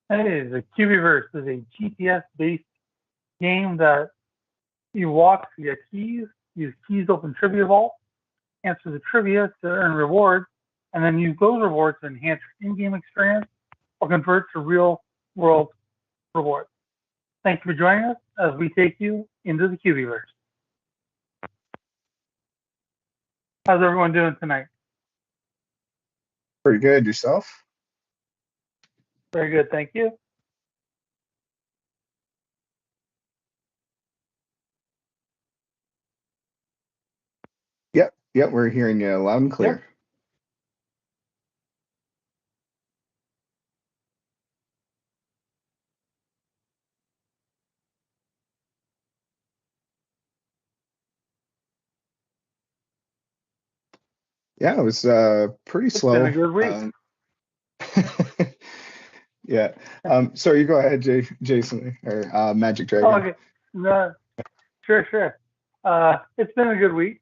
Hey, the Cubieverse is a GPS-based game that you walk to get keys, use keys to open trivia vault, answer the trivia to earn rewards, and then use those rewards to enhance your in-game experience or convert to real-world rewards. Thank you for joining us as we take you into the Cubieverse. How's everyone doing tonight? Pretty good. Yourself? Very good, thank you. Yep, we're hearing you loud and clear. Yep. Yeah, it was pretty It's slow. been a good week. Yeah. So you go ahead, Jason, or Magic Dragon. Oh, okay. No, sure. It's been a good week.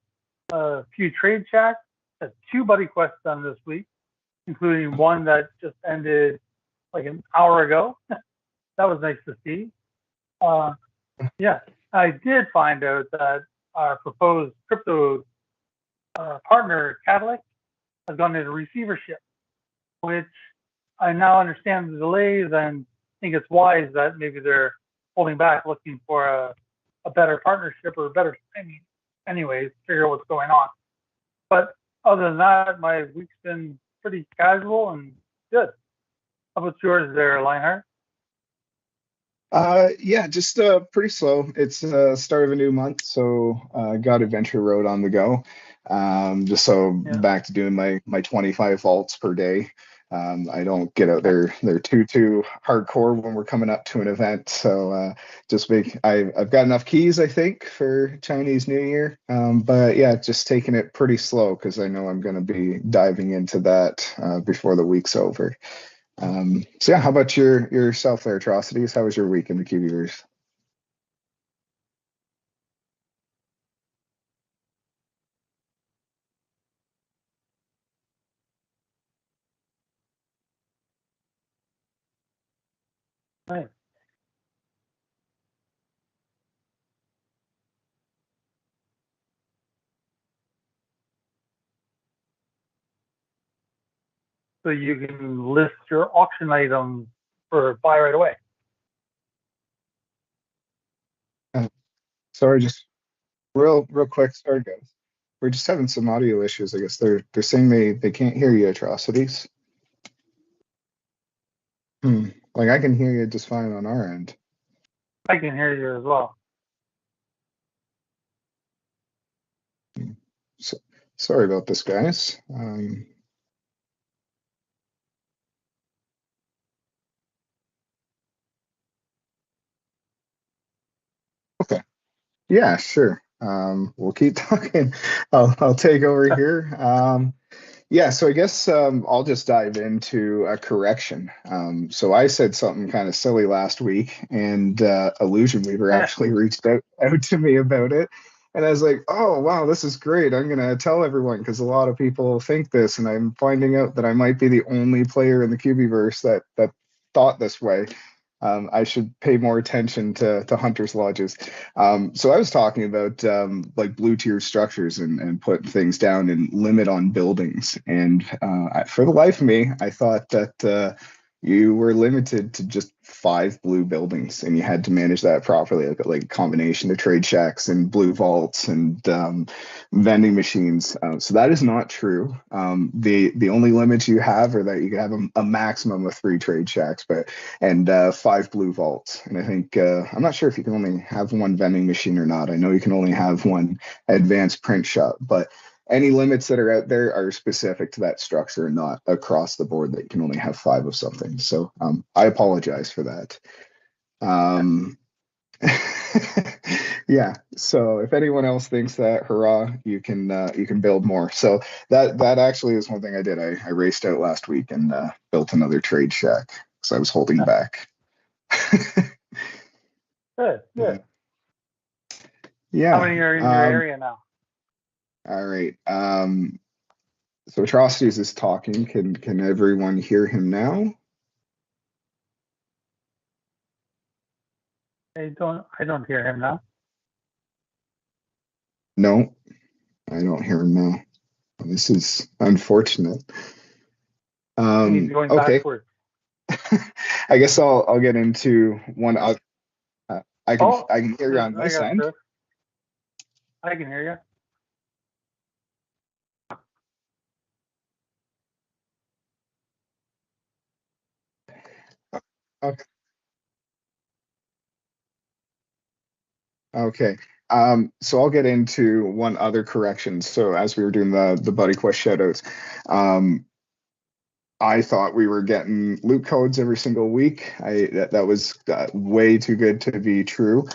A few trade chats, 2 buddy quests done this week, including one that just ended like an hour ago. That was nice to see. Yeah, I did find out that our proposed crypto partner, Catalyst, has gone into receivership, which I now understand the delays and think it's wise that maybe they're holding back, looking for a better partnership or a better timing, anyways, figure out what's going on. But other than that, my week's been pretty casual and good. How about yours there, Lionheart? Yeah, just pretty slow. It's start of a new month, so got Adventure Road on the go. Just so Yeah. back to doing my 25 vaults per day. I don't get out there they're too hardcore when we're coming up to an event. So I've got enough keys, I think, for Chinese New Year. But yeah, just taking it pretty slow because I know I'm going to be diving into that before the week's over. So yeah, how about yourself there, Atrocities? How was your week in the Cubieverse? Nice. So you can list your auction items for buy right away. Uh, Sorry, just real quick. Sorry, guys. We're just having some audio issues. I guess they're saying they can't hear you, Atrocities. Like I can hear you just fine on our end. I can hear you as well. So, sorry about this, guys. Okay. Yeah, sure. We'll keep talking. I'll take over here. Yeah, so I guess I'll just dive into a correction. So I said something kind of silly last week, and Illusion Weaver actually reached out to me about it. And I was like, oh, wow, this is great. I'm going to tell everyone because a lot of people think this, and I'm finding out that I might be the only player in the Cubieverse that thought this way. I should pay more attention to hunters' lodges. So I was talking about like blue tier structures and put things down and limit on buildings. And for the life of me, I thought that you were limited to just 5 blue buildings, and you had to manage that properly, like a combination of trade shacks and blue vaults and vending machines. So that is not true. The only limits you have are that you can have a maximum of 3 trade shacks, and 5 blue vaults. And I think I'm not sure if you can only have one vending machine or not. I know you can only have one advanced print shop, but any limits that are out there are specific to that structure, not across the board that you can only have 5 of something. So I apologize for that. Um, yeah. So if anyone else thinks that, hurrah, you can build more. So that actually is one thing I did. I raced out last week and built another trade shack because I was holding back. Good. Yeah. How many are in your area now? All right. So Atrocities is talking. Can everyone hear him now? I don't hear him now. No, I don't hear him now. This is unfortunate. He's going Okay. backwards. I guess I'll get into one other. I can hear you on I this got end. Chris. I can hear Okay. Okay. So I'll get into one other correction. So as we were doing the buddy quest shoutouts, I thought we were getting loot codes every single week. That was way too good to be true.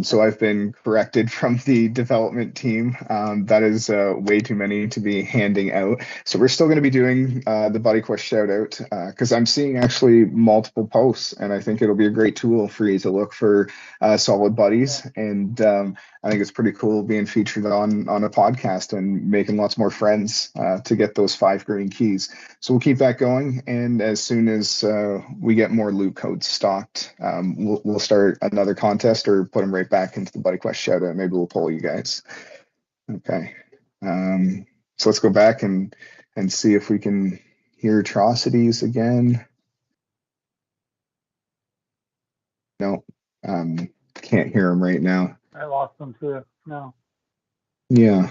So I've been corrected from the development team. That is way too many to be handing out. So we're still going to be doing the Buddy Quest shout out because I'm seeing actually multiple posts, and I think it'll be a great tool for you to look for solid buddies. And I think it's pretty cool being featured on a podcast and making lots more friends to get those 5 green keys. So we'll keep that going. And as soon as we get more loot codes stocked, we'll start another contest or put them right back into the Buddy Quest shout out. Maybe we'll poll you guys. Okay. So let's go back and see if we can hear atrocities again. No, can't hear them right now. I lost them too. No. Yeah.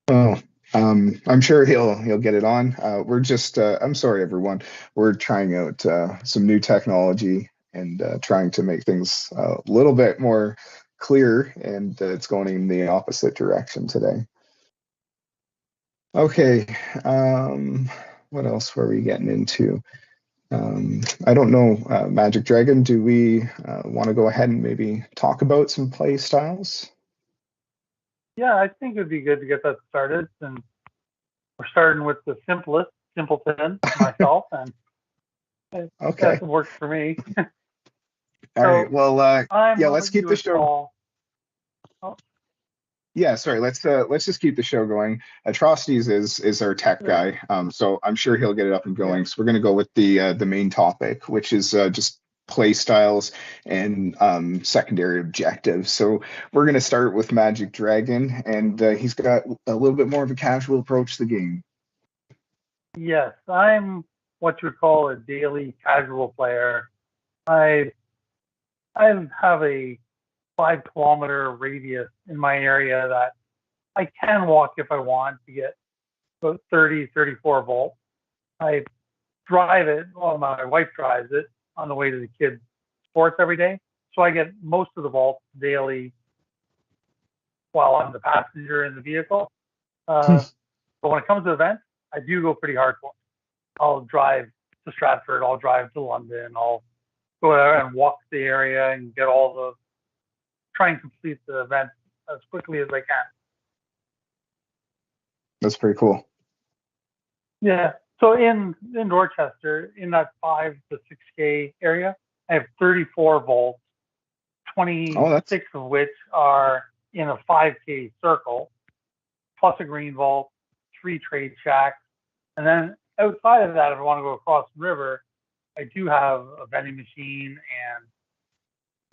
Oh, I'm sure he'll get it on. We're just I'm sorry everyone. We're trying out some new technology and trying to make things a little bit more clear, and it's going in the opposite direction today. Okay. What else were we getting into? I don't know, Magic Dragon, do we want to go ahead and maybe talk about some play styles? Yeah, I think it'd be good to get that started. And we're starting with the simplest, Simpleton, myself, and Okay. that works for me. All right. Well, yeah, let's keep the show. Yeah, sorry. Let's just keep the show going. Atrocities is our tech guy, so I'm sure he'll get it up and going. So we're gonna go with the main topic, which is just play styles and secondary objectives. So we're gonna start with Magic Dragon, and he's got a little bit more of a casual approach to the game. Yes, I'm what you would call a daily casual player. I have a 5-kilometer radius in my area that I can walk if I want to get about 30, 34 volts. I drive it, well, my wife drives it on the way to the kids' sports every day. So I get most of the volts daily while I'm the passenger in the vehicle. But when it comes to events, I do go pretty hardcore. I'll drive to Stratford, I'll drive to London, I'll go there and walk the area and get all the try and complete the event as quickly as I can. That's pretty cool. Yeah. So in Dorchester, in that 5 to 6K area, I have 34 volts, 26 of which are in a 5K circle, plus a green vault, 3 trade shacks. And then outside of that, if I want to go across the river, I do have a vending machine and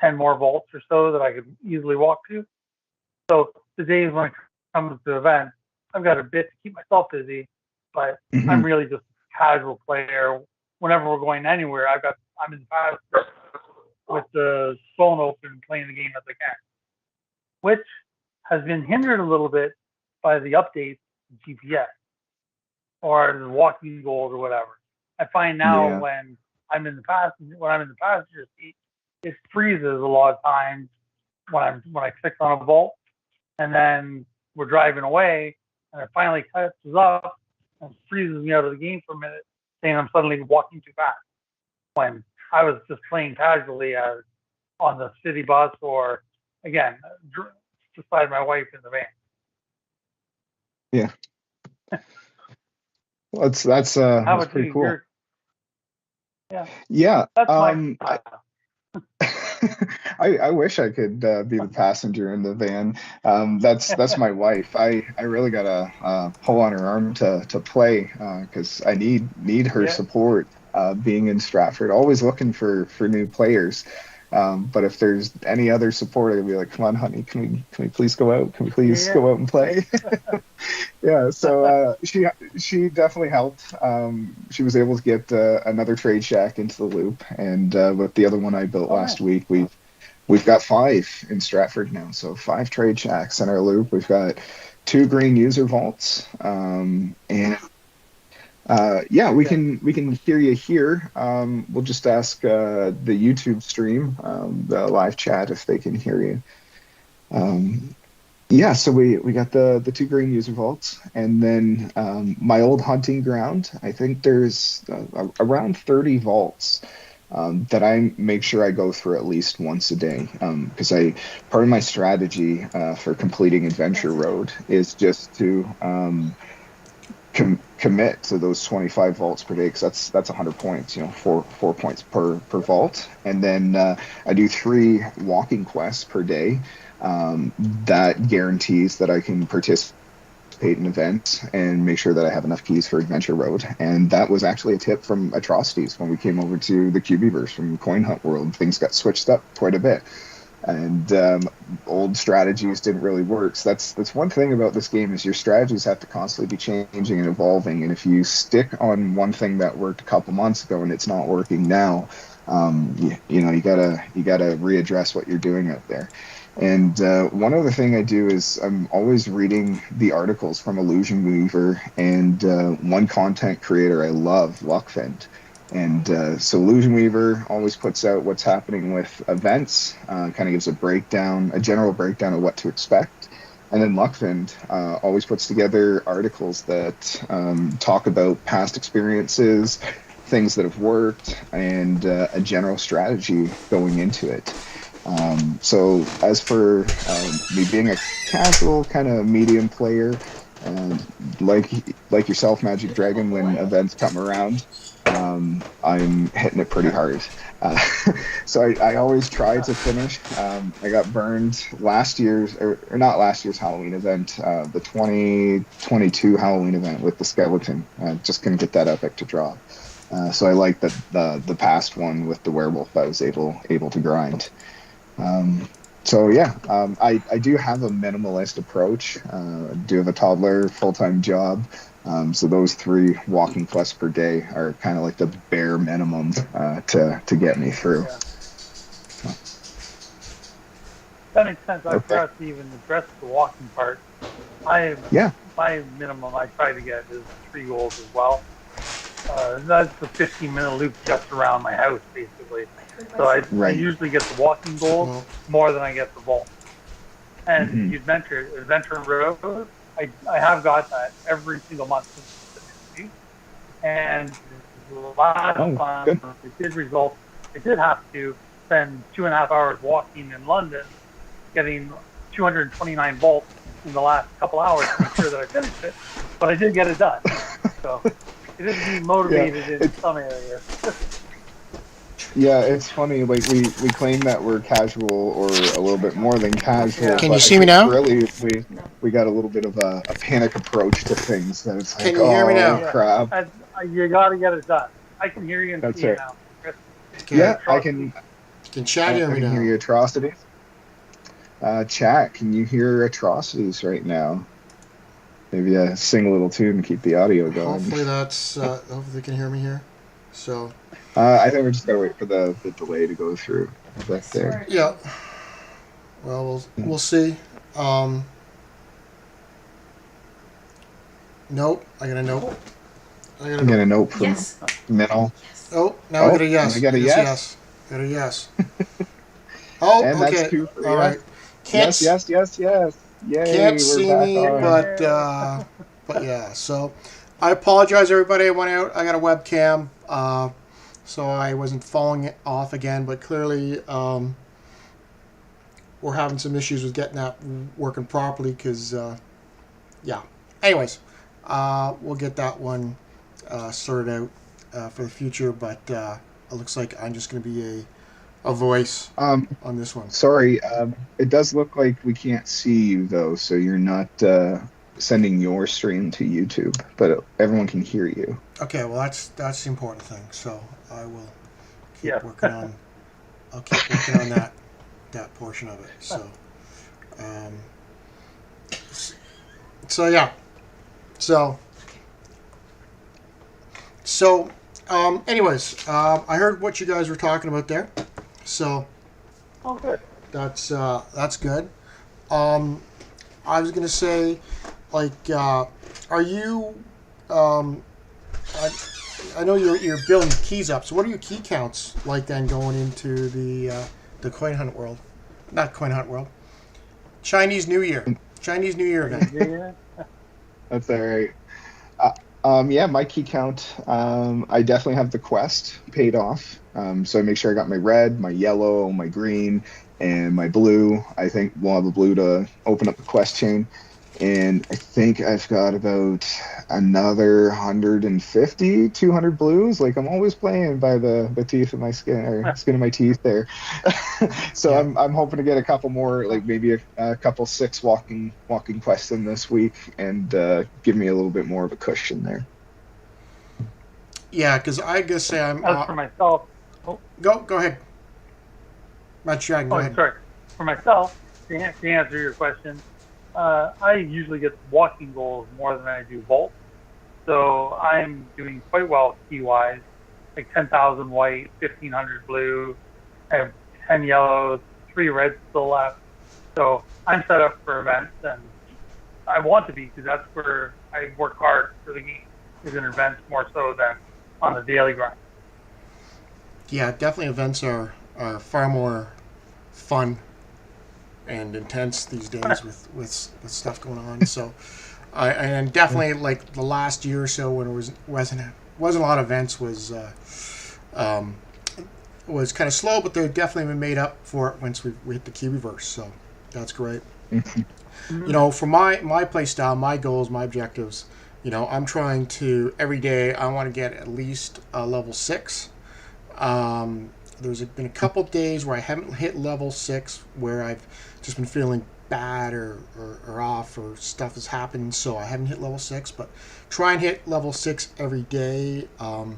10 more volts or so that I could easily walk to. So the days when it comes to events, I've got a bit to keep myself busy, but I'm really just a casual player. Whenever we're going anywhere, I'm in the past with the phone open playing the game as I can, which has been hindered a little bit by the updates to GPS or the walking goals or whatever. I find now when I'm in the passenger seat, it freezes a lot of times when I click on a vault, and then we're driving away, and it finally catches up and freezes me out of the game for a minute, saying I'm suddenly walking too fast. When I was just playing casually on the city bus, or again, beside my wife in the van. Yeah. Well, that's pretty cool. Yeah. That's my style. I wish I could be the passenger in the van. That's my wife. I really gotta pull on her arm to play because I need her support being in Stratford. Always looking for new players. But if there's any other support, I'd be like, come on, honey, can we please go out? Can we please Yeah. go out and play? Yeah, so she definitely helped. She was able to get another trade shack into the loop, and with the other one I built last week, we've got 5 in Stratford now, so 5 trade shacks in our loop. We've got 2 green user vaults, and yeah, we can hear you here. We'll just ask the YouTube stream, the live chat, if they can hear you. Yeah, so we got the 2 green user vaults, and then my old hunting ground. I think there's around 30 vaults that I make sure I go through at least once a day, because I part of my strategy for completing Adventure Road is just to commit to those 25 vaults per day, because that's 100 points, four points per vault, and then I do 3 walking quests per day. That guarantees that I can participate in events and make sure that I have enough keys for Adventure Road. And that was actually a tip from Atrocities when we came over to the Cubieverse from Coin Hunt World. Things got switched up quite a bit, and old strategies didn't really work. So that's one thing about this game, is your strategies have to constantly be changing and evolving. And if you stick on one thing that worked a couple months ago and it's not working now, you gotta readdress what you're doing out there. And one other thing I do is I'm always reading the articles from Illusion Weaver and one content creator I love, Luckfend. And so Illusion Weaver always puts out what's happening with events, kind of gives a general breakdown of what to expect. And then Luckfend always puts together articles that talk about past experiences, things that have worked, and a general strategy going into it. So as for me being a casual kind of medium player, like yourself, Magic Dragon, when events come around, I'm hitting it pretty hard. Uh, so I always try to finish. I got burned last year's, or not last year's Halloween event, the 2022 Halloween event with the skeleton. Just couldn't get that epic to drop. So I like the past one with the werewolf. I was able to grind. So yeah, I do have a minimalist approach. I do have a toddler, full-time job. So those 3 walking quests per day are kind of like the bare minimum to get me through. Yeah. That makes sense. I Okay. forgot to even address the walking part. My minimum I try to get is 3 goals as well. That's a 15-minute loop just around my house, basically. So I usually get the walking goals more than I get the vault. And you'd mentioned Adventure Road. I have got that every single month since the and the last time it did result. I did have to spend 2.5 hours walking in London, getting 229 volts in the last couple hours to make sure that I finished it. But I did get it done. So it is being motivated in some areas. Yeah, it's funny. Like we claim that we're casual or a little bit more than casual. Yeah. Can you see me now? Really, we got a little bit of a panic approach to things. That it's like, Can you hear me now? crap. You got to get it done. I can hear you and That's see you it. now. Okay. Yeah, I can. Can chat hear I me can now? hear you, Atrocities. Chat, can you hear Atrocities right now? Maybe sing a little tune and keep the audio going. Hopefully that's. Hopefully they can hear me here. So. I think we're just gonna wait for the delay to go through. That thing. Yeah. Well, we'll see. Nope. I got a nope. I got a note from Minnow. Oh, now I got a yes. I got a yes. Got a yes. Oh, and okay. That's 2 for all right. Yes. Yay, can't see me, on. but yeah. So I apologize, everybody. I went out. I got a webcam, so I wasn't falling off again. But clearly, we're having some issues with getting that working properly. Because, yeah. Anyways, we'll get that one sorted out for the future. But it looks like I'm just going to be a voice on this one. Sorry, it does look like we can't see you though, so you're not sending your stream to YouTube, but everyone can hear you. Okay, well that's the important thing. So I will keep working I'll keep working on that portion of it. So, um, so yeah, so anyways, I heard what you guys were talking about there, so Oh, good. that's good. I was gonna say, like, are you? I, I know you're building keys up. So what are your key counts like then going into the coin hunt world? Not coin hunt world. Chinese New Year. Chinese New Year event. Yeah. That's all right. Yeah, my key count. I definitely have the quest paid off. So I make sure I got my red, my yellow, my green, and my blue. I think we'll have a blue to open up the quest chain. And I think I've got about another 150, 200 blues. Like I'm always playing by the teeth of my skin or skin of my teeth there. So Yeah. I'm hoping to get a couple more, like maybe a couple 6 walking quests in this week, and give me a little bit more of a cushion there. Yeah, because I guess say I'm. As for myself, Go ahead. Matt Dragon, go ahead. sorry. For myself, to answer your question, I usually get walking goals more than I do vaults. So I'm doing quite well key-wise, like 10,000 white, 1,500 blue. I have 10 yellows, 3 reds still left. So I'm set up for events, and I want to be because that's where I work hard for the game, is in events more so than on the daily grind. Yeah, definitely events are far more fun and intense these days with stuff going on. So, and definitely like the last year or so when it wasn't a lot of events was kind of slow, but they've definitely been made up for it once we hit the Cubieverse. So that's great. You know, for my play style, my goals, my objectives, you know, I'm trying to every day I want to get at least level 6. There's been a couple days where I haven't hit level 6 where I've just been feeling bad or off or stuff has happened, so I haven't hit level 6, but try and hit level 6 every day. And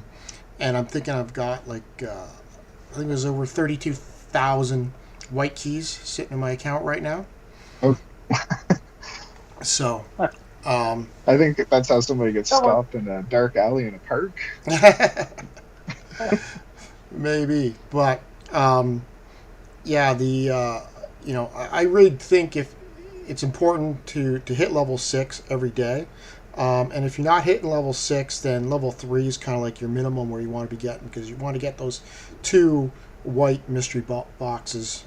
I'm thinking I've got like I think there's over 32,000 white keys sitting in my account right now. Oh. So I think that's how somebody gets stopped in a dark alley in a park. Maybe, but yeah, the you know, I really think if it's important to hit level 6 every day, and if you're not hitting level 6, then level 3 is kind of like your minimum where you want to be getting, because you want to get those 2 white mystery boxes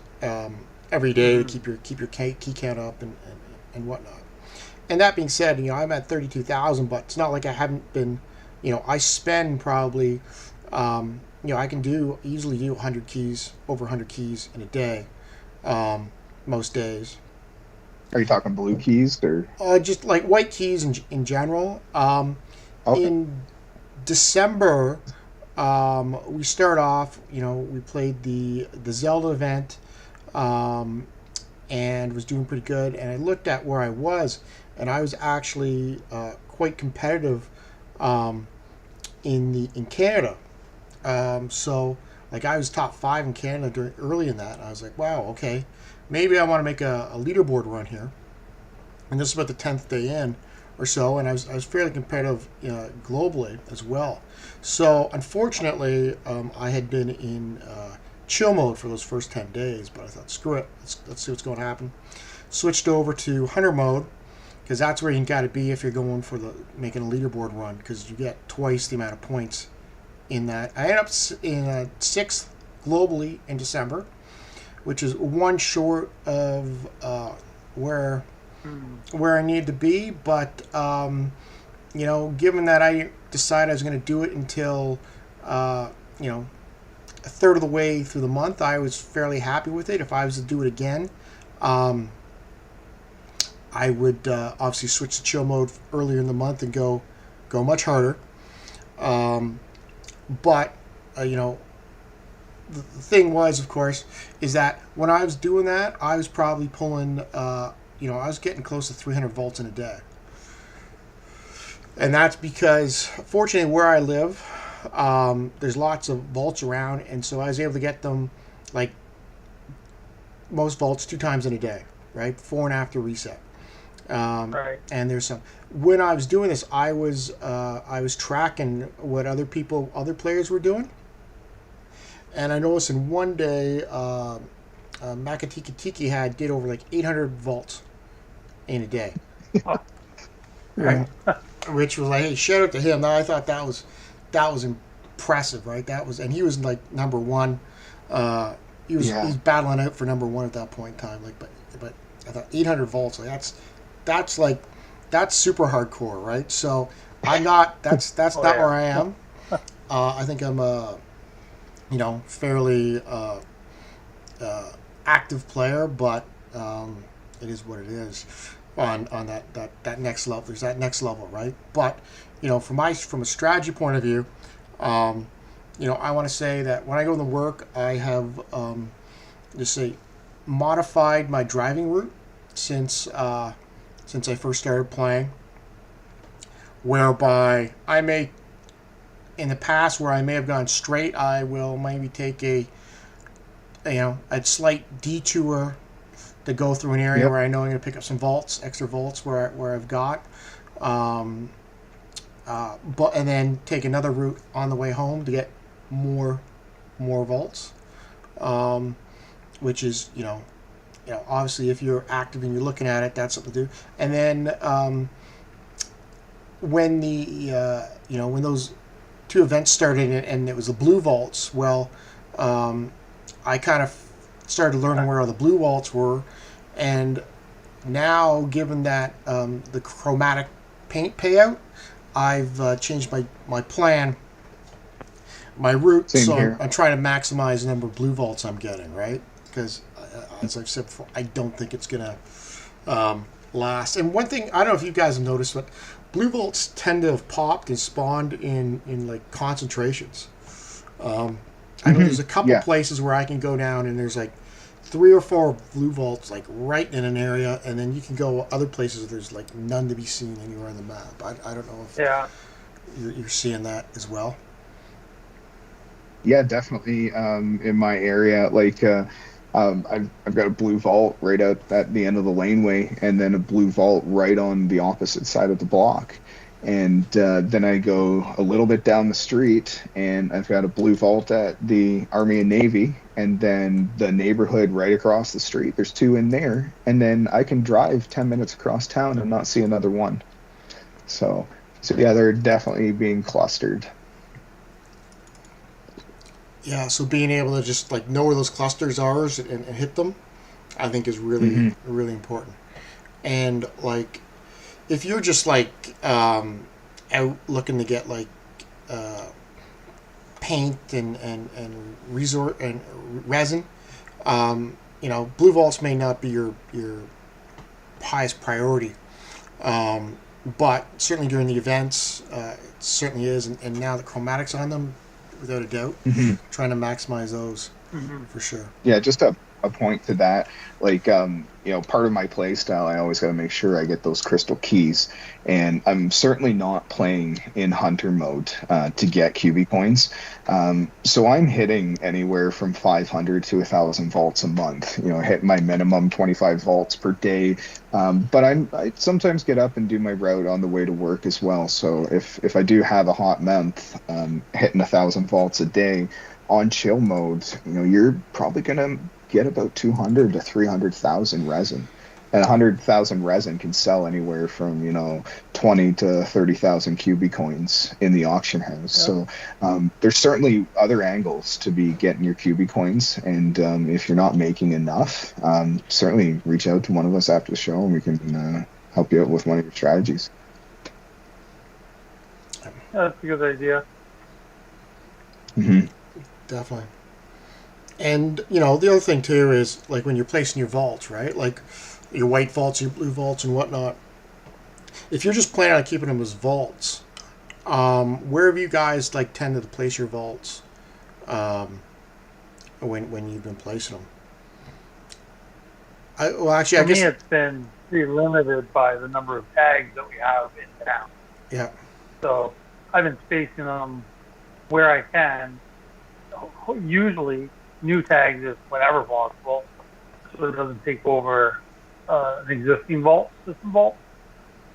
every day to keep your key count up and whatnot. And that being said, you know, I'm at 32,000, but it's not like I haven't been, you know, I spend probably, you know, I can easily do 100 keys, over 100 keys in a day, most days. Are you talking blue keys or? Just like white keys in general. Okay. In December, we start off, you know, we played the Zelda event, and was doing pretty good. And I looked at where I was, and I was actually quite competitive in Canada. So like I was top 5 in Canada early in that. I was like, wow, okay, maybe I want to make a leaderboard run here. And this is about the 10th day in or so, and I was fairly competitive globally as well. So unfortunately, I had been in chill mode for those first 10 days, but I thought, screw it, let's see what's going to happen. Switched over to hunter mode, because that's where you got to be if you're going for making a leaderboard run, because you get twice the amount of points in that. I ended up in 6th globally in December, which is 1 short of where I need to be. But you know, given that I decided I was going to do it until you know, a third of the way through the month, I was fairly happy with it. If I was to do it again, I would obviously switch to chill mode earlier in the month and go much harder. But you know, the thing was, of course, is that when I was doing that, I was probably pulling, you know, I was getting close to 300 volts in a day. And that's because, fortunately, where I live, there's lots of vaults around, and so I was able to get them like most vaults 2 times in a day, right? Before and after reset. Right. And there's some. When I was doing this, I was tracking what other players were doing, and I noticed in one day, Makatika Tiki did over like 800 vaults in a day, Oh, right? Which was like, hey, shout out to him. Now I thought that was impressive, right? That was, and he was like number one. He's battling out for number one at that point in time. Like, but I thought 800 volts. Like that's super hardcore, right? So I'm not. That's not where I am. I think I'm a fairly active player, but it is what it is. On that next level, there's that next level, right? But from a strategy point of view, I want to say that when I go to work, I have just say modified my driving route since I first started playing, whereby I may, in the past where I may have gone straight, I will maybe take a slight detour to go through an area where I know I'm going to pick up some extra volts where I've got, and then take another route on the way home to get more volts, which is obviously if you're active and you're looking at it, that's something to do. And then when when those 2 events started and it was the blue vaults, well, I kind of started learning where all the blue vaults were, and now given that the chromatic paint payout, I've changed my plan, my route. Same so here. I'm trying to maximize the number of blue vaults I'm getting, right? Because as I've said before, I don't think it's gonna last. And one thing, I don't know if you guys have noticed, but blue vaults tend to have popped and spawned in like concentrations. I know there's a couple places where I can go down and there's like 3 or 4 blue vaults like right in an area, and then you can go other places where there's like none to be seen anywhere on the map. I don't know if you're seeing that as well. Yeah, definitely. In my area, like I've got a blue vault right out at the end of the laneway, and then a blue vault right on the opposite side of the block. And then I go a little bit down the street, and I've got a blue vault at the Army and Navy, and then the neighborhood right across the street. There's 2 in there, and then I can drive 10 minutes across town and not see another one. So yeah, they're definitely being clustered. Yeah, so being able to just like know where those clusters are and hit them, I think is really really important. And like, if you're just like out looking to get like paint and resort and resin, blue vaults may not be your highest priority, but certainly during the events, it certainly is. And now the chromatics on them, without a doubt, trying to maximize those for sure. Yeah, just a point to that. Like, part of my play style, I always got to make sure I get those crystal keys. And I'm certainly not playing in hunter mode to get QB coins. So I'm hitting anywhere from 500 to 1,000 volts a month. Hit my minimum 25 volts per day. But I sometimes get up and do my route on the way to work as well. So if I do have a hot month, hitting 1,000 volts a day on chill mode, you're probably gonna get about 200 to 300,000 resin, and 100,000 resin can sell anywhere from 20 to 30,000 QB coins in the auction house. So there's certainly other angles to be getting your QB coins, and if you're not making enough, certainly reach out to one of us after the show and we can help you out with one of your strategies. That's a good idea. Definitely. And the other thing too is like when you're placing your vaults, right? Like your white vaults, your blue vaults, and whatnot. If you're just planning on keeping them as vaults, where have you guys like tended to place your vaults when you've been placing them? I guess me, it's been pretty limited by the number of tags that we have in town. Yeah. So I've been spacing them where I can. Usually, new tags is whenever possible. so it doesn't take over an existing system vault.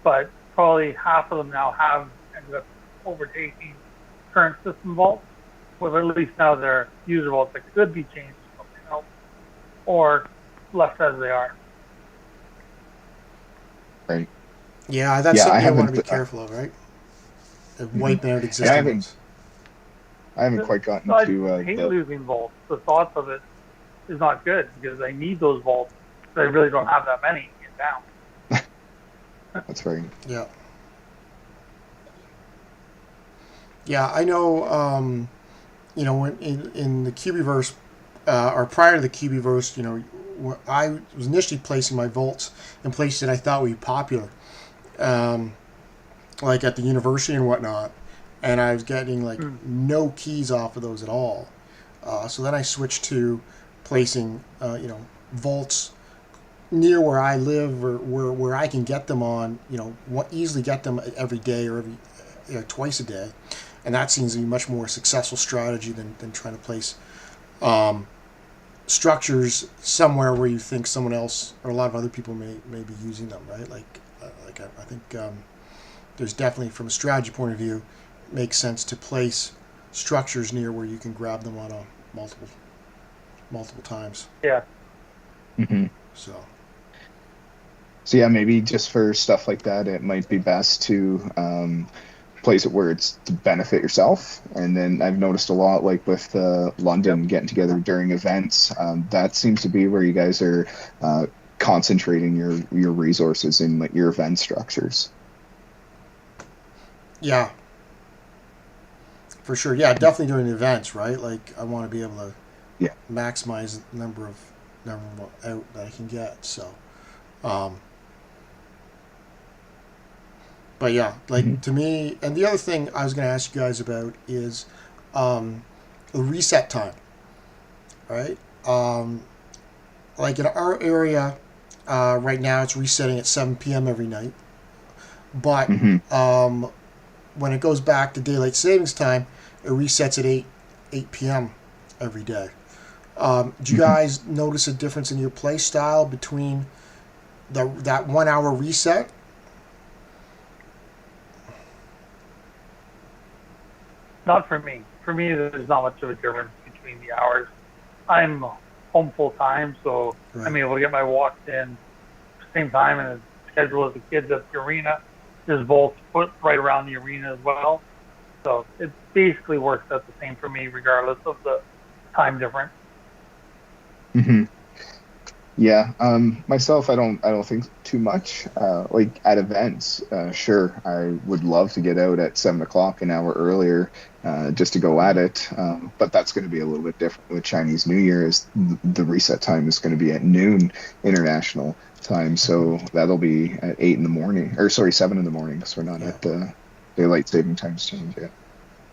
But probably half of them now have ended up overtaking current system vaults, with at least now they're user vaults that could be changed to something else, or left as they are. Right. Yeah, that's Yeah, I something you want to haven't. be careful of, right? Wiping out I existing ones. haven't quite gotten So I to hate losing vaults. The thought of it is not good because I need those vaults, but I really don't have that many in town. That's right. Yeah. Yeah, I know. When in the Cubieverse, or prior to the Cubieverse, I was initially placing my vaults in places that I thought would be popular, like at the university and whatnot, and I was getting like no keys off of those at all. So then I switched to placing, vaults near where I live, or where I can get them on, easily get them every day or twice a day, and that seems to be a much more successful strategy than trying to place structures somewhere where you think someone else or a lot of other people may be using them, right? I think there's definitely, from a strategy point of view, makes sense to place structures near where you can grab them on a multiple times. Yeah. Mm-hmm. So yeah, maybe just for stuff like that, it might be best to place it where it's to benefit yourself. And then I've noticed a lot, like with London getting together during events, that seems to be where you guys are concentrating your resources in, like, your event structures. Yeah, for sure. Yeah, definitely during events, right? Like, I want to be able to maximize the number of out that I can get. So, but yeah, like to me, and the other thing I was going to ask you guys about is the reset time, right? Like in our area right now, it's resetting at 7 p.m. every night, but when it goes back to daylight savings time, it resets at 8 p.m. every day. Do you guys notice a difference in your play style between that 1 hour reset? Not for me. For me, there's not much of a difference between the hours. I'm home full time, so I'm able to get my walks in at the same time and schedule as the kids at the arena. There's vaults put right around the arena as well. So it basically works out the same for me regardless of the time difference. Yeah, myself, I don't think too much. Like at events, sure, I would love to get out at 7 o'clock, an hour earlier, just to go at it. But that's going to be a little bit different with Chinese New Year, as the reset time is going to be at noon international time. So that'll be at 8 in the morning, or sorry, 7 in the morning, because we're not at the daylight saving times change yet.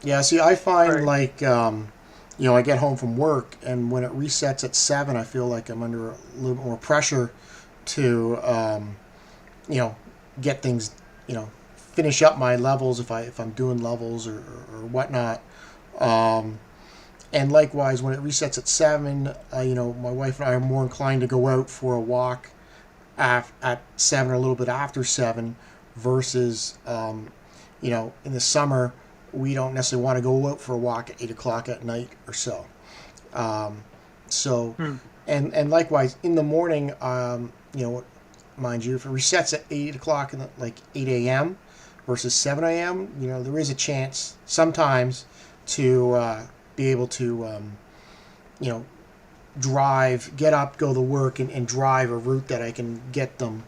Yeah, see, I find like I get home from work, and when it resets at 7, I feel like I'm under a little bit more pressure to, get things, finish up my levels if I'm doing levels or whatnot. And likewise, when it resets at 7, my wife and I are more inclined to go out for a walk at 7 or a little bit after 7 versus, in the summer, we don't necessarily want to go out for a walk at 8 o'clock at night or so. And likewise in the morning, mind you, if it resets at 8 o'clock like 8 a.m. versus 7 a.m., there is a chance sometimes to be able to, get up, go to work, and drive a route that I can get them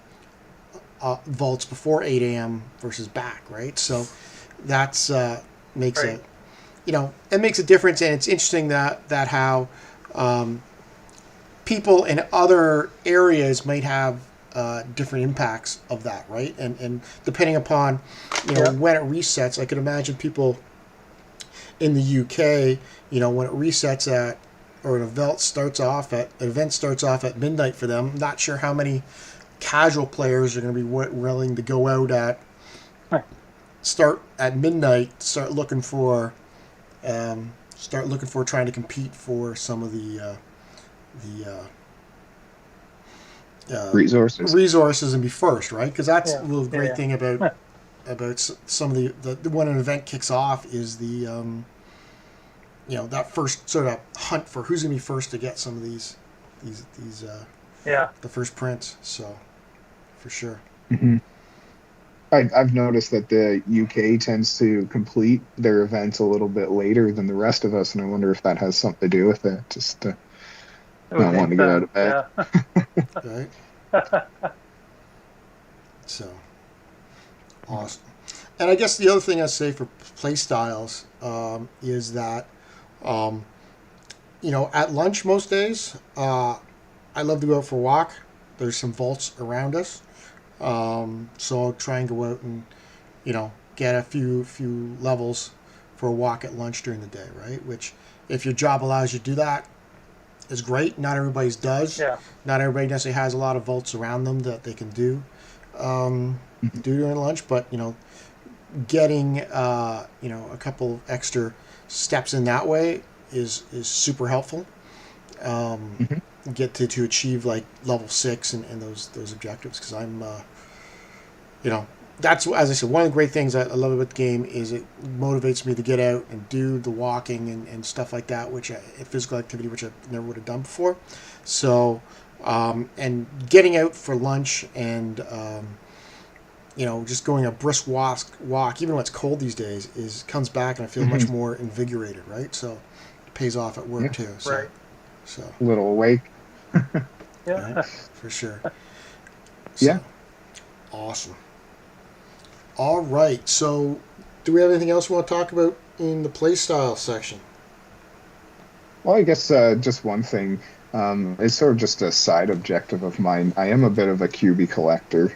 vaults before 8 a.m. versus back, right? So that's makes it makes a difference. And it's interesting that how people in other areas might have different impacts of that, right? And depending upon when it resets, I could imagine people in the UK, when it resets at, or an event starts off at midnight for them. I'm not sure how many casual players are going to be willing to go out at start at midnight, start looking for trying to compete for some of the resources and be first, right? Because that's Yeah. the great Yeah. thing about some of the when an event kicks off is the that first sort of hunt for who's gonna be first to get some of these Yeah. the first prints. So for sure. Mhm. I've noticed that the UK tends to complete their events a little bit later than the rest of us, and I wonder if that has something to do with it. Just It would not make wanting to get out sense. of bed. Right. So awesome. And I guess the other thing I say for play styles is that at lunch most days I love to go out for a walk. There's some vaults around us, so I'll try and go out and get a few levels for a walk at lunch during the day, right? Which, if your job allows you to do that, is great. Not everybody's does. Yeah. Not everybody necessarily has a lot of vaults around them that they can do during lunch, but getting a couple extra steps in that way is super helpful. Mhm. Get to achieve like level 6 and those objectives, because I'm that's, as I said, one of the great things I love about the game is it motivates me to get out and do the walking and stuff like that, physical activity which I never would have done before. So and getting out for lunch and just going a brisk walk, even when it's cold these days, comes back and I feel much more invigorated, right? So it pays off at work too. So, Right. So A little awake. Yeah. right, for sure. So, Yeah. Awesome. All right. So, do we have anything else we want to talk about in the playstyle section? Well, I guess just one thing. It's sort of just a side objective of mine. I am a bit of a QB collector,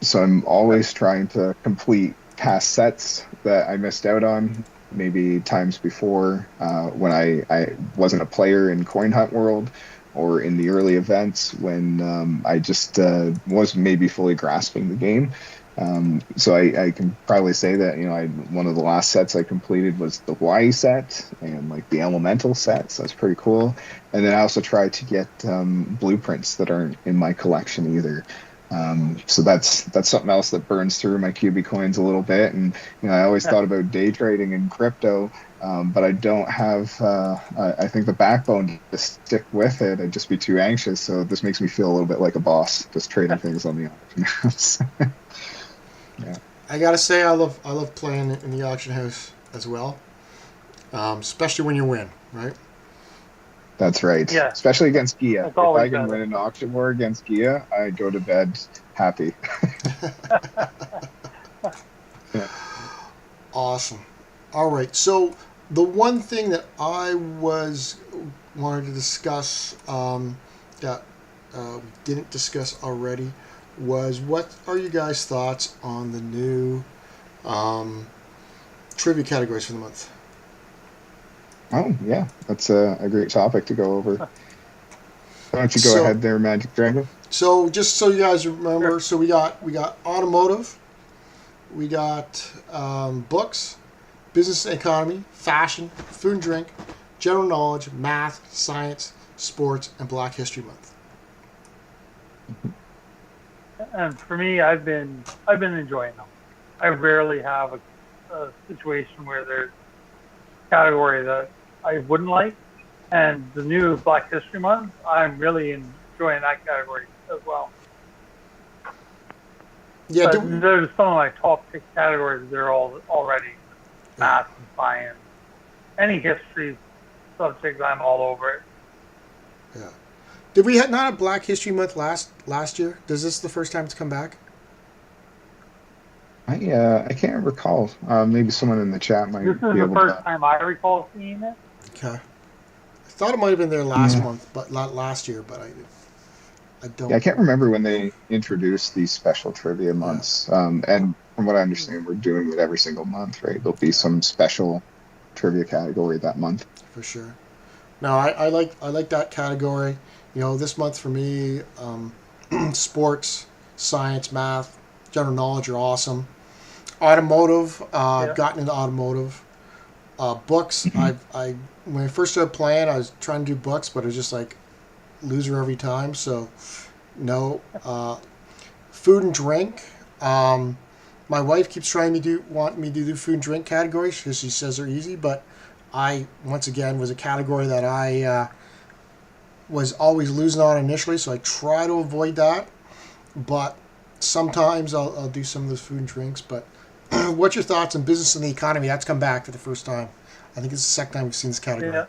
so I'm always trying to complete past sets that I missed out on, maybe times before when I wasn't a player in Coin Hunt World, or in the early events when I just was maybe fully grasping the game. So I can probably say that one of the last sets I completed was the Hawaii set and like the Elemental set, so that's pretty cool. And then I also tried to get blueprints that aren't in my collection either. So that's something else that burns through my QB coins a little bit. And I always thought about day trading in crypto, but I don't have I think the backbone to stick with it. I'd just be too anxious. So this makes me feel a little bit like a boss, just trading things on the auction house. Yeah. I gotta say, I love playing in the auction house as well, especially when you win, right? That's right. Yeah. Especially against Gia. That's If I always can better. win an auction war against Gia, I go to bed happy. Yeah. Awesome. All right. So the one thing that I wanted to discuss that we didn't discuss already was, what are you guys' thoughts on the new trivia categories for the month? Oh, yeah. That's a great topic to go over. Why don't you go So- ahead there, Magic Dragon? So just so you guys remember, Sure. so we got automotive, we got books, business and economy, fashion, food and drink, general knowledge, math, science, sports, and Black History Month. And for me, I've been enjoying them. I rarely have a situation where there's a category that I wouldn't like. And the new Black History Month, I'm really enjoying that category as well. Yeah, But there's some of my top pick categories. They're all already math and science, any history subject. I'm all over it. yeah. Did we not have Black History Month last year? Does this the first time it's come back? I can't recall. Maybe someone in the chat might This is be the able first to. time I recall seeing it. Okay. I thought it might have been there last Yeah. month, but not last year. But I don't. Yeah, I can't remember when they introduced these special trivia months. And from what I understand, we're doing it every single month, right? There'll be some special trivia category that month. For sure. No, I like that category. This month for me, sports, science, math, general knowledge are awesome. Automotive, I've gotten into automotive. Books, I when I first started playing, I was trying to do books, but it was just like loser every time. So No. Food and drink. My wife keeps trying to want me to do food and drink categories because she says they're easy, but I, once again, was a category that I was always losing on initially, so I try to avoid that. But sometimes I'll do some of those food and drinks. But what's your thoughts on business and the economy? That's come back for the first time. I think it's the second time we've seen this category.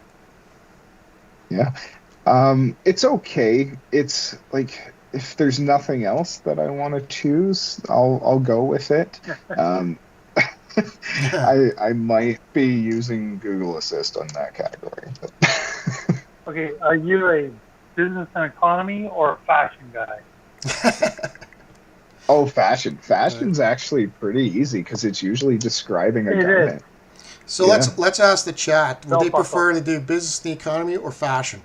Yeah. It's okay. It's like if there's nothing else that I want to choose, I'll go with it. I might be using Google Assist on that category. But Okay, are you a business and economy or a fashion guy? oh, fashion. Fashion's actually pretty easy because it's usually describing a It is. garment. So Yeah. let's ask the chat. Would No they fuck prefer off. to do business and the economy or fashion?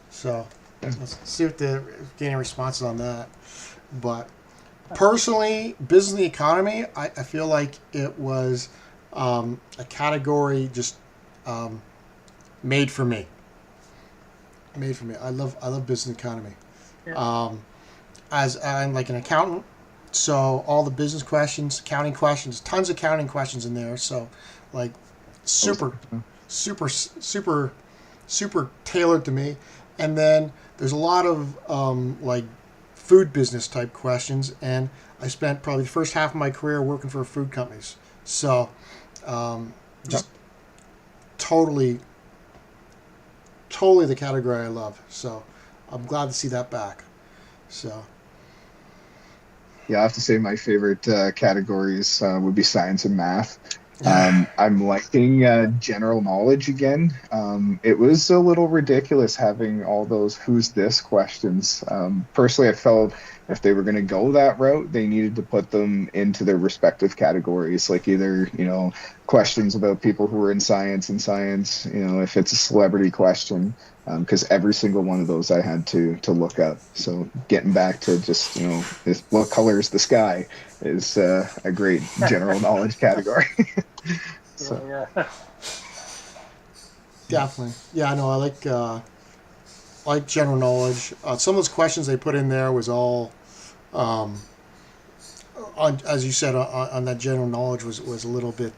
So let's see if they're getting responses on that. But personally, business and the economy, I feel like it was a category just made for me. Made for me. I love business and economy. Yeah. As I'm like an accountant, so all the business questions, accounting questions, tons of accounting questions in there. So like super tailored to me. And then there's a lot of like food business type questions, and I spent probably the first half of my career working for food companies. So just totally the category I love. So I'm glad to see that back. So Yeah, I have to say my favorite categories would be science and math. I'm liking general knowledge again. It was a little ridiculous having all those "who's this" questions. Personally, I felt if they were going to go that route, they needed to put them into their respective categories, like either, questions about people who were in science and science, if it's a celebrity question, because every single one of those I had to look up. So getting back to just, what color is the sky is a great general knowledge category. So Yeah. definitely, yeah, no, I like general knowledge. Some of those questions they put in there was all, on as you said, on that general knowledge was a little bit,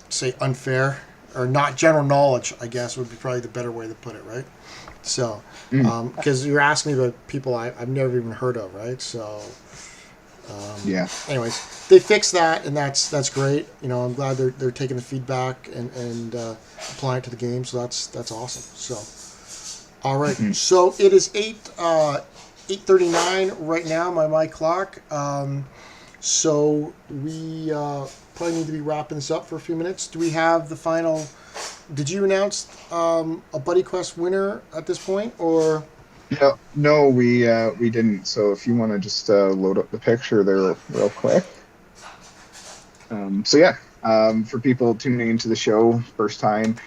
say unfair or not general knowledge. I guess would be probably the better way to put it, right? So, because you're asking me about people I've never even heard of, right? So, yeah. anyways, they fixed that, and that's great. I'm glad they're taking the feedback and applying it to the game. So that's awesome. So, all right. So it is 8:39 right now. My clock. So we probably need to be wrapping this up for a few minutes. Do we have the final? Did you announce a Buddy Quest winner at this point, or? No, we didn't. So if you want to just load up the picture there real quick. So yeah, for people tuning into the show first time,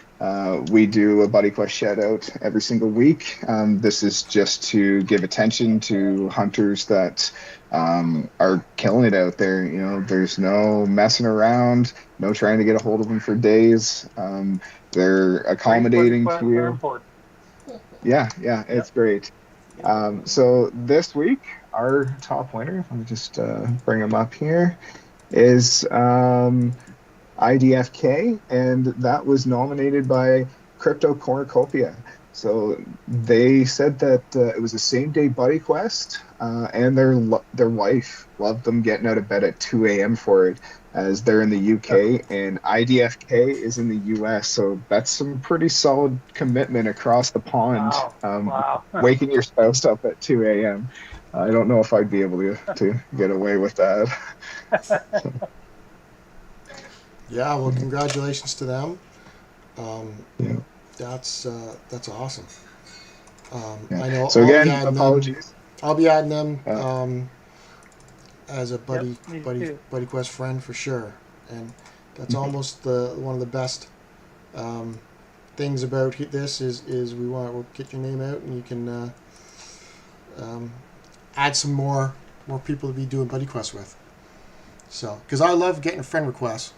we do a Buddy Quest shout out every single week. This is just to give attention to hunters that are killing it out there. There's no messing around, no trying to get a hold of them for days. They're accommodating to you. Yeah, it's great. So this week, our top winner, let me just bring him up here, is IDFK, and that was nominated by Crypto Cornucopia. So they said that it was a same-day Buddy Quest, and their wife loved them getting out of bed at 2 a.m. for it, as they're in the UK, and IDFK is in the US. So that's some pretty solid commitment across the pond. Wow. Waking your spouse up at 2 a.m. I don't know if I'd be able to get away with that. Yeah, well, congratulations to them. Yeah. That's awesome. Yeah. I know. So again, apologies. I'll be adding them as a buddy quest friend for sure, and that's almost one of the best things about this is we'll get your name out, and you can add some more people to be doing buddy quests with. So, because I love getting friend requests.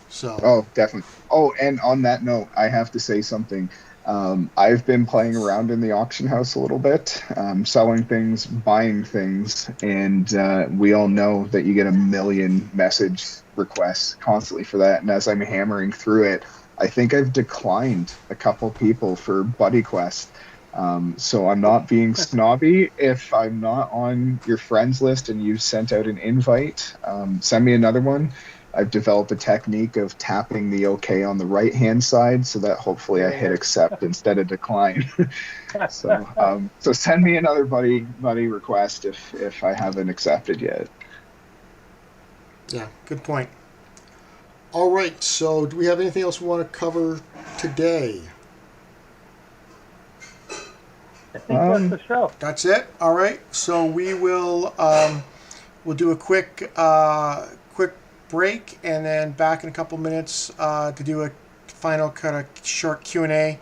So. Oh, definitely. Oh, and on that note, I have to say something. I've been playing around in the auction house a little bit, selling things, buying things, and we all know that you get a million message requests constantly for that. And as I'm hammering through it, I think I've declined a couple people for Buddy Quest. So I'm not being snobby. If I'm not on your friends list and you've sent out an invite, send me another one. I've developed a technique of tapping the OK on the right hand side so that hopefully I hit accept instead of decline. So send me another buddy request if I haven't accepted yet. Yeah, good point. All right, so do we have anything else we want to cover today? I think that's the show. That's it. All right, so we will we'll do a quick break and then back in a couple minutes to do a final kind of short Q&A.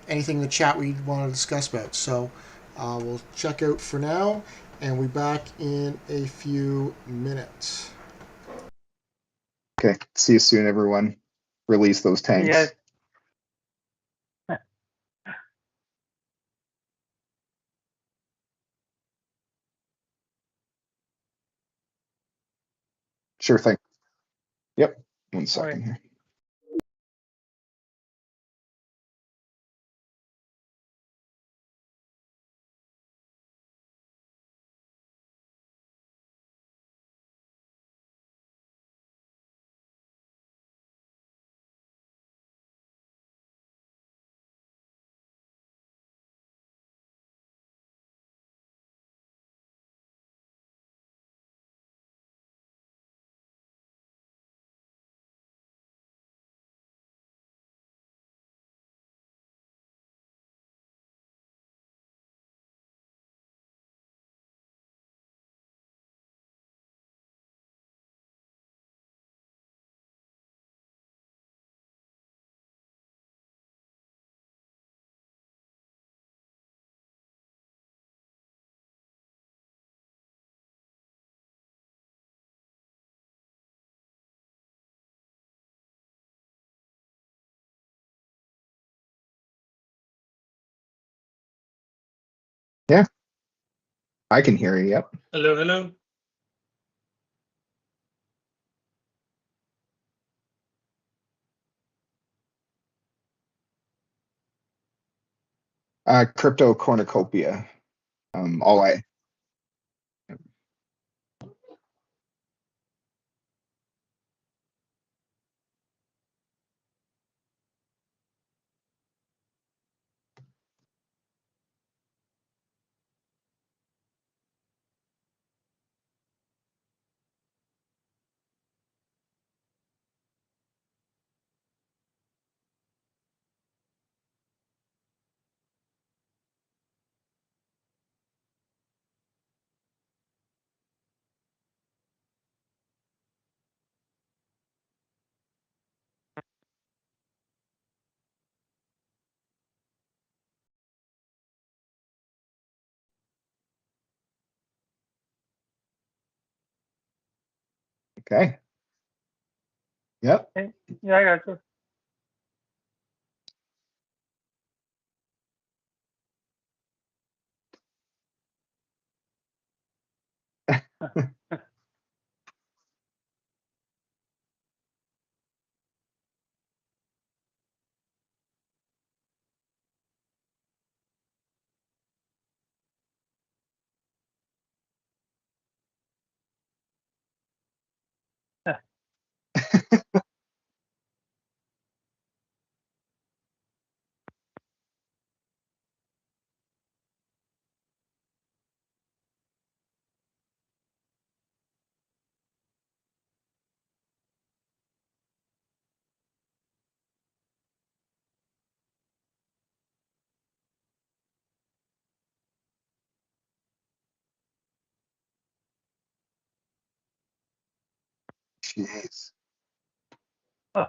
Anything in the chat we want to discuss about. So we'll check out for now, and we'll be back in a few minutes. Okay, see you soon, everyone. Release those tanks. Yeah. Sure thing. Yep. 1 second here. Yeah, I can hear you. Yep. Hello, hello. Crypto cornucopia. All I. Okay. Yep. Yeah, I got you. Jeez. Oh.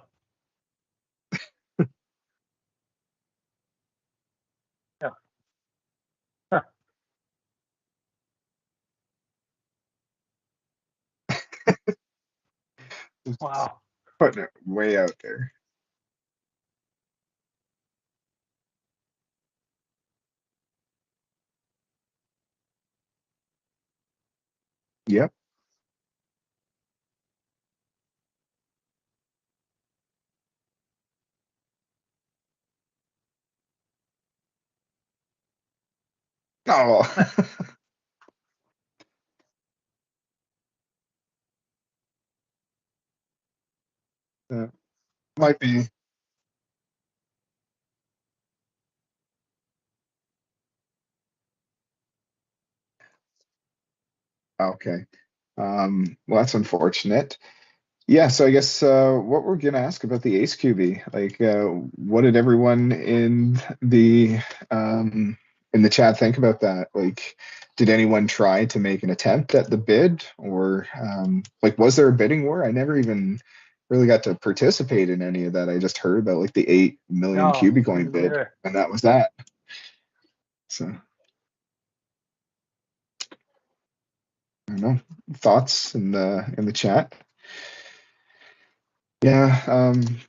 Yeah. Huh. Wow. Putting it way out there. Yep. Oh. Yeah, might be. Okay. Well, that's unfortunate. Yeah, so I guess what we're gonna ask about the Ace QB, like what did everyone in the chat think about that? Like, did anyone try to make an attempt at the bid, or like was there a bidding war? I never even really got to participate in any of that. I just heard about like the 8 million No, cubic coin bid, yeah. and that was that. So I don't know. Thoughts in the chat? Yeah,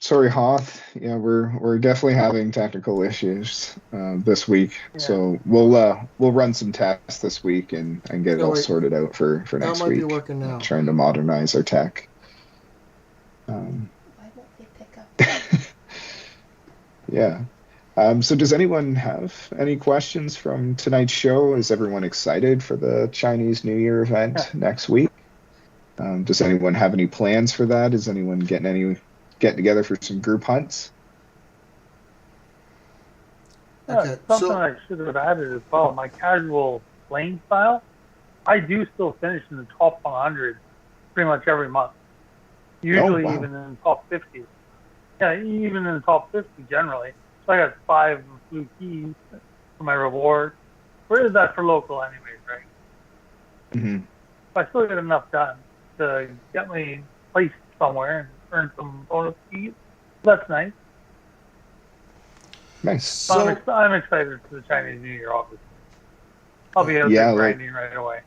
sorry, Hoth. Yeah, we're definitely having technical issues this week, Yeah. so we'll run some tests this week and get it Oh all wait, sorted out for that next might be week. working now. Trying to modernize our tech. Um, Why won't they pick up? yeah. So does anyone have any questions from tonight's show? Is everyone excited for the Chinese New Year event next week? Does anyone have any plans for that? Is anyone getting together for some group hunts? Okay, Something so I should have added as well. My casual playing style, I do still finish in the top 100 pretty much every month. Usually wow. even in the top 50. Yeah, even in the top 50 generally. So I got 5 blue keys for my reward. Where is that for local anyways, right? Hmm. But I still get enough done to get me placed somewhere and earn some bonus keys. That's nice. Nice. So so I'm excited for the Chinese New Year, obviously. I'll be out Yeah, there like grinding right away.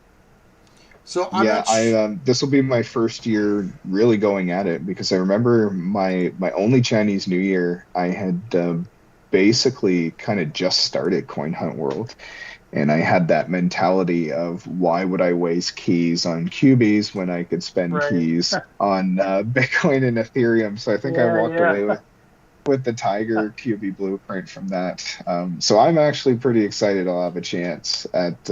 so I'm yeah, not. I this will be my first year really going at it because I remember my only Chinese New Year I had basically kind of just started Coin Hunt World, and I had that mentality of why would I waste keys on cubies when I could spend Right. keys on Bitcoin and Ethereum. So I think I walked away Yeah. with the Tiger QB blueprint from that. So I'm actually pretty excited I'll have a chance at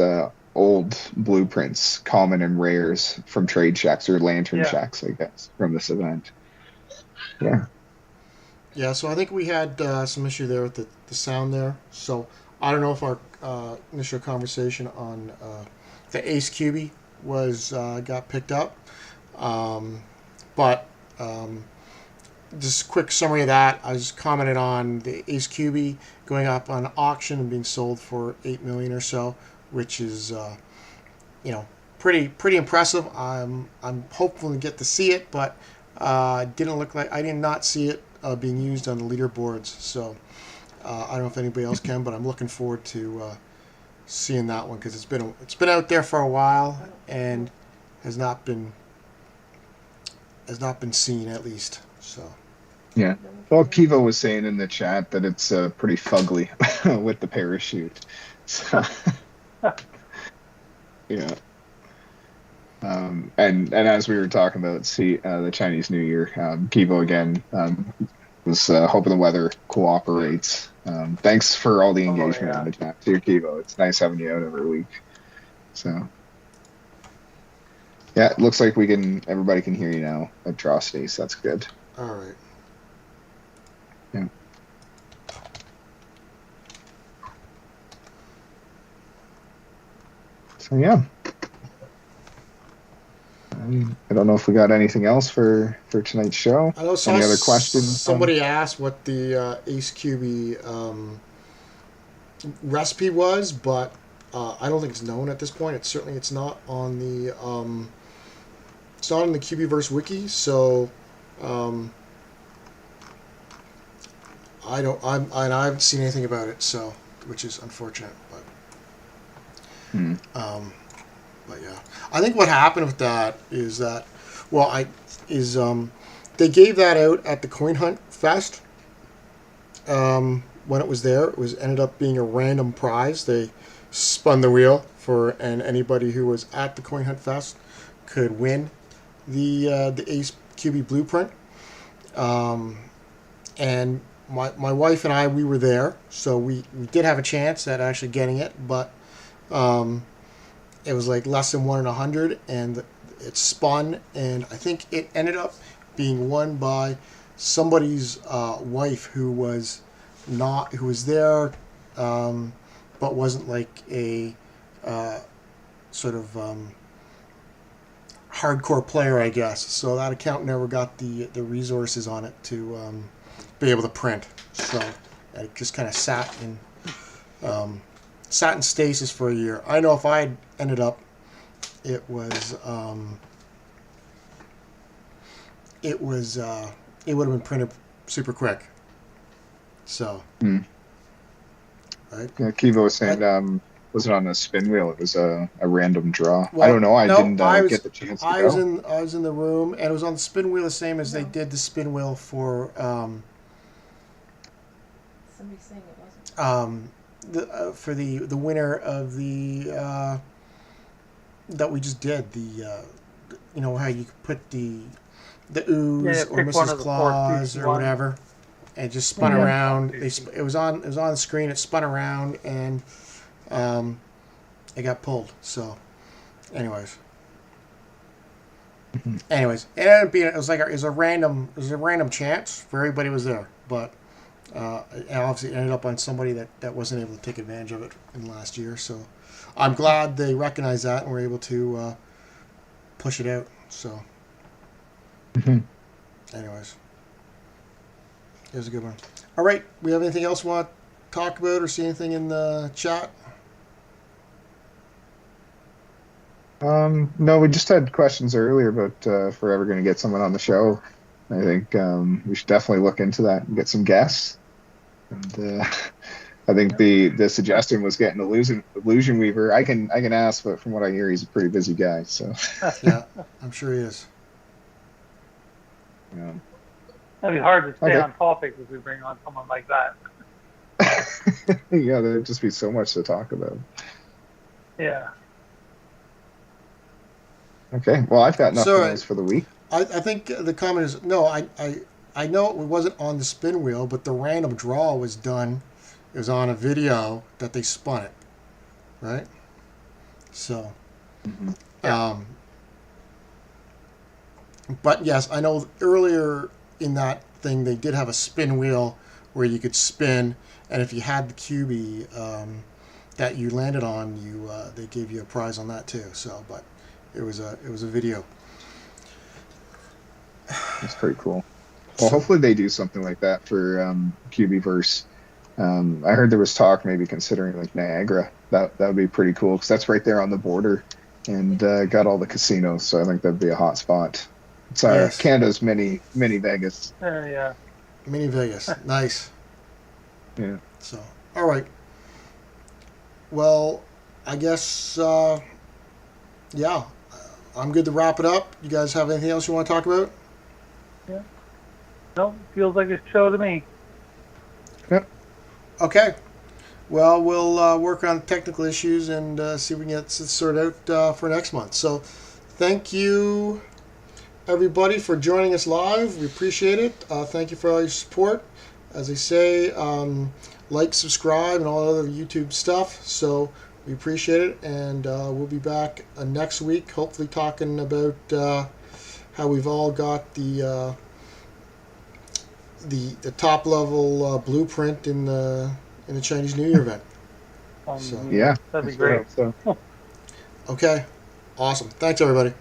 old blueprints, common and rares from trade shacks or lantern Yeah. shacks, I guess, from this event. Yeah. Yeah, so I think we had some issue there with the sound there. So I don't know if our initial conversation on the Ace QB was got picked up, but just a quick summary of that. I just commented on the Ace QB going up on auction and being sold for 8 million or so, which is you know pretty impressive. I'm hopeful to get to see it, but didn't look like I did not see it being used on the leaderboards. So I don't know if anybody else can, but I'm looking forward to seeing that one because it's been out there for a while and has not been seen at least. So Yeah. Well, Kivo was saying in the chat that it's pretty fugly with the parachute. So, yeah. And as we were talking about, see the Chinese New Year, Kivo again was hoping the weather cooperates. Thanks for all the engagement Yeah. in the chat too, Kivo. It's nice having you out every week. So yeah, it looks like everybody can hear you now, Atrocities. That's good. all right. Yeah. So yeah. I don't know if we got anything else for tonight's show. I know Any other questions? somebody asked what the Ace QB recipe was, but I don't think it's known at this point. It's not on the Cubieverse wiki, so I haven't seen anything about it, so which is unfortunate, but yeah, I think what happened with that is that they gave that out at the Coin Hunt Fest. When it was there, it ended up being a random prize. They spun the wheel and anybody who was at the Coin Hunt Fest could win the Ace QB blueprint. And my wife and I, we were there, so we did have a chance at actually getting it, but it was like less than 1 in 100, and it spun, and I think it ended up being won by somebody's wife who was there, but wasn't like a sort of hardcore player, I guess. So that account never got the resources on it to be able to print. So it just kind of sat in stasis for a year. I know if I had ended up, it would have been printed super quick. So, right? Yeah, Kiva was saying, was it on a spin wheel? It was a random draw. Well, I don't know. I didn't get the chance to go. I was in the room, and it was on the spin wheel, the same as they did the spin wheel for. Somebody's saying it wasn't. For the winner of the that we just did, the you know how you could put the ooze or Mrs. Claus or whatever, and it just spun around. It was on the screen. It spun around, and it got pulled. So, anyways, it ended up being it was a random chance for everybody was there, but it obviously ended up on somebody that wasn't able to take advantage of it in last year. So, I'm glad they recognized that and were able to push it out. So, anyways, it was a good one. All right, we have anything else we want to talk about or see anything in the chat? No, we just had questions earlier about if we're ever going to get someone on the show. I think we should definitely look into that and get some guests. And I think the suggestion was getting illusion weaver. I can ask, but from what I hear, he's a pretty busy guy. So yeah, I'm sure he is. Yeah. That'd be hard to stay on topic if we bring on someone like that. Yeah, there'd just be so much to talk about. Yeah. Okay, well, I've got nothing else for the week. I think the comment is, no, I know it wasn't on the spin wheel, but the random draw was done. It was on a video that they spun it, right? So, but yes, I know earlier in that thing they did have a spin wheel where you could spin, and if you had the QB that you landed on, they gave you a prize on that too. So, but it was a video. That's pretty cool. Well, hopefully they do something like that for Cubieverse. I heard there was talk maybe considering like Niagara. That would be pretty cool because that's right there on the border and got all the casinos. So I think that'd be a hot spot. It's Canada's mini Vegas. Yeah. Mini Vegas. Nice. Yeah. So, all right. Well, I guess, yeah, I'm good to wrap it up. You guys have anything else you want to talk about? Yeah. No, feels like a show to me. Yep. Okay. Well, we'll work on technical issues and see if we can get it sorted out for next month. So, thank you, everybody, for joining us live. We appreciate it. Thank you for all your support. As I say, like, subscribe, and all other YouTube stuff. So, we appreciate it, and we'll be back next week, hopefully talking about how we've all got the top level blueprint in the Chinese New Year event. Yeah, that'd be great. So. Okay, awesome. Thanks, everybody.